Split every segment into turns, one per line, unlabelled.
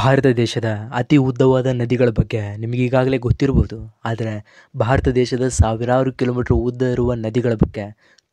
ಭಾರತ ದೇಶದ ಅತಿ ಉದ್ದವಾದ ನದಿಗಳ ಬಗ್ಗೆ ನಿಮಗೆ ಈಗಾಗಲೇ ಗೊತ್ತಿರಬಹುದು. ಆದರೆ ಭಾರತ ದೇಶದ ಸಾವಿರಾರು ಕಿಲೋಮೀಟರ್ ಉದ್ದ ಇರುವ ನದಿಗಳ ಬಗ್ಗೆ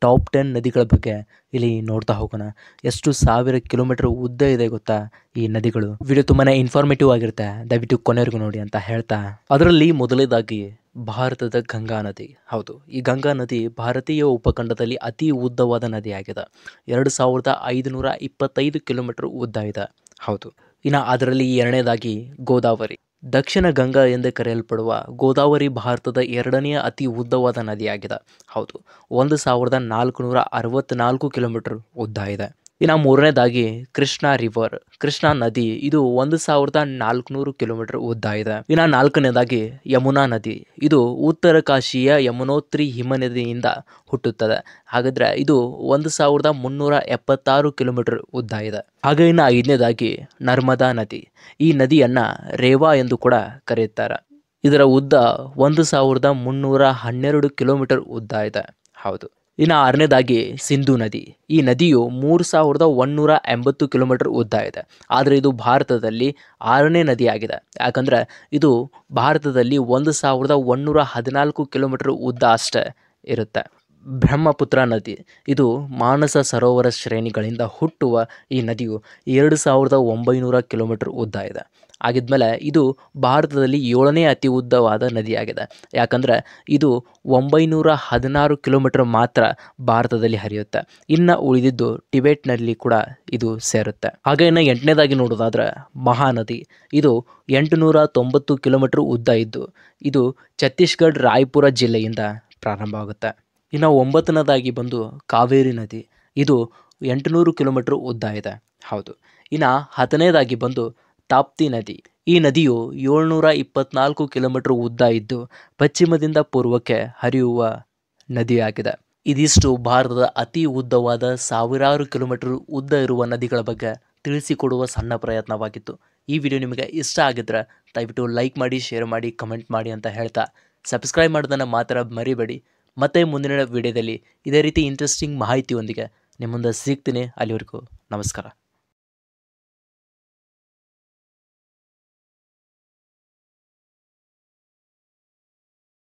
ಟಾಪ್ 10 ನದಿಗಳ ಬಗ್ಗೆ ಇಲ್ಲಿ ನೋಡ್ತಾ ಹೋಗೋಣ. ಎಷ್ಟು ಸಾವಿರ ಕಿಲೋಮೀಟರ್ ಉದ್ದ ಇದೆ ಗೊತ್ತಾ ಈ ನದಿಗಳು. ವಿಡಿಯೋ ತುಂಬಾನೇ ಇನ್ಫಾರ್ಮೇಟಿವ್ ಆಗಿರುತ್ತೆ, ದಯವಿಟ್ಟು ಕೊನೆವರೆಗೂ ನೋಡಿ ಅಂತ ಹೇಳ್ತಾ, ಅದರಲ್ಲಿ ಮೊದಲನೇದಾಗಿ ಭಾರತದ ಗಂಗಾ ನದಿ. ಹೌದು, ಈ ಗಂಗಾ ನದಿ ಭಾರತೀಯ ಉಪಖಂಡದಲ್ಲಿ ಅತಿ ಉದ್ದವಾದ ನದಿಯಾಗಿದೆ. 2525 ಕಿಲೋಮೀಟರ್ ಉದ್ದ ಇದೆ. ಹೌದು, ಇನ್ನು ಅದರಲ್ಲಿ ಎರಡನೇದಾಗಿ ಗೋದಾವರಿ. ದಕ್ಷಿಣ ಗಂಗಾ ಎಂದೇ ಕರೆಯಲ್ಪಡುವ ಗೋದಾವರಿ ಭಾರತದ ಎರಡನೆಯ ಅತಿ ಉದ್ದವಾದ ನದಿಯಾಗಿದೆ. ಹೌದು, 1464 ಕಿಲೋಮೀಟರ್ ಉದ್ದ ಇದೆ. ಇನ್ನು ಮೂರನೇದಾಗಿ ಕೃಷ್ಣಾ ರಿವರ್, ಕೃಷ್ಣಾ ನದಿ. ಇದು 1400 ಕಿಲೋಮೀಟರ್ ಉದ್ದ ಇದೆ. ಇನ್ನು ನಾಲ್ಕನೇದಾಗಿ ಯಮುನಾ ನದಿ. ಇದು ಉತ್ತರ ಕಾಶಿಯ ಯಮುನೋತ್ರಿ ಹಿಮನದಿಯಿಂದ ಹುಟ್ಟುತ್ತದೆ. ಹಾಗಾದ್ರೆ ಇದು 1376 ಕಿಲೋಮೀಟರ್ ಉದ್ದ ಇದೆ. ಹಾಗೆ ಇನ್ನು ಐದನೇದಾಗಿ ನರ್ಮದಾ ನದಿ. ಈ ನದಿಯನ್ನ ರೇವಾ ಎಂದು ಕೂಡ ಕರೆಯುತ್ತಾರೆ. ಇದರ ಉದ್ದ 1312 ಕಿಲೋಮೀಟರ್ ಉದ್ದ ಇದೆ. ಹೌದು, ಇನ್ನು ಆರನೇದಾಗಿ ಸಿಂಧು ನದಿ. ಈ ನದಿಯು 3180 ಕಿಲೋಮೀಟರ್ ಉದ್ದ ಇದೆ. ಆದರೆ ಇದು ಭಾರತದಲ್ಲಿ 6ನೇ ನದಿಯಾಗಿದೆ. ಯಾಕಂದರೆ ಇದು ಭಾರತದಲ್ಲಿ 1114 ಕಿಲೋಮೀಟರ್ ಉದ್ದ ಅಷ್ಟೇ ಇರುತ್ತೆ. ಬ್ರಹ್ಮಪುತ್ರ ನದಿ. ಇದು ಮಾನಸ ಸರೋವರ ಶ್ರೇಣಿಗಳಿಂದ ಹುಟ್ಟುವ ಈ ನದಿಯು 2900 ಕಿಲೋಮೀಟರ್ ಉದ್ದ ಇದೆ. ಆಗಿದ್ಮೇಲೆ ಇದು ಭಾರತದಲ್ಲಿ 7ನೇ ಅತಿ ಉದ್ದವಾದ ನದಿಯಾಗಿದೆ. ಯಾಕಂದರೆ ಇದು 916 ಕಿಲೋಮೀಟರ್ ಮಾತ್ರ ಭಾರತದಲ್ಲಿ ಹರಿಯುತ್ತೆ. ಇನ್ನು ಉಳಿದಿದ್ದು ಟಿಬೆಟ್ನಲ್ಲಿ ಕೂಡ ಇದು ಸೇರುತ್ತೆ. ಹಾಗೆ ಇನ್ನು 8ನೇದಾಗಿ ನೋಡೋದಾದ್ರೆ ಮಹಾನದಿ. ಇದು 890 ಕಿಲೋಮೀಟರ್ ಉದ್ದ ಇದ್ದು ಇದು ಛತ್ತೀಸ್ಗಢ ರಾಯಪುರ ಜಿಲ್ಲೆಯಿಂದ ಪ್ರಾರಂಭ ಆಗುತ್ತೆ. ಇನ್ನು 9ನೇದಾಗಿ ಬಂದು ಕಾವೇರಿ ನದಿ. ಇದು 800 ಕಿಲೋಮೀಟರ್ ಉದ್ದ ಇದೆ. ಹೌದು, ಇನ್ನು 10ನೇದಾಗಿ ಬಂದು ತಾಪ್ತಿ ನದಿ. ಈ ನದಿಯು 724 ಕಿಲೋಮೀಟರ್ ಉದ್ದ ಇದ್ದು ಪಶ್ಚಿಮದಿಂದ ಪೂರ್ವಕ್ಕೆ ಹರಿಯುವ ನದಿಯಾಗಿದೆ. ಇದಿಷ್ಟು ಭಾರತದ ಅತಿ ಉದ್ದವಾದ ಸಾವಿರಾರು ಕಿಲೋಮೀಟರ್ ಉದ್ದ ಇರುವ ನದಿಗಳ ಬಗ್ಗೆ ತಿಳಿಸಿಕೊಡುವ ಸಣ್ಣ ಪ್ರಯತ್ನವಾಗಿತ್ತು. ಈ ವಿಡಿಯೋ ನಿಮಗೆ ಇಷ್ಟ ಆಗಿದ್ರೆ ದಯವಿಟ್ಟು ಲೈಕ್ ಮಾಡಿ, ಶೇರ್ ಮಾಡಿ, ಕಮೆಂಟ್ ಮಾಡಿ ಅಂತ ಹೇಳ್ತಾ ಸಬ್ಸ್ಕ್ರೈಬ್ ಮಾಡೋದನ್ನು ಮಾತ್ರ ಮರಿಬೇಡಿ. ಮತ್ತೆ ಮುಂದಿನ ವಿಡಿಯೋದಲ್ಲಿ ಇದೇ ರೀತಿ ಇಂಟ್ರೆಸ್ಟಿಂಗ್ ಮಾಹಿತಿಯೊಂದಿಗೆ ನಿಮ್ಮ ಮುಂದೆ ಸಿಗ್ತೀನಿ. ಅಲ್ಲಿವರೆಗೂ ನಮಸ್ಕಾರ.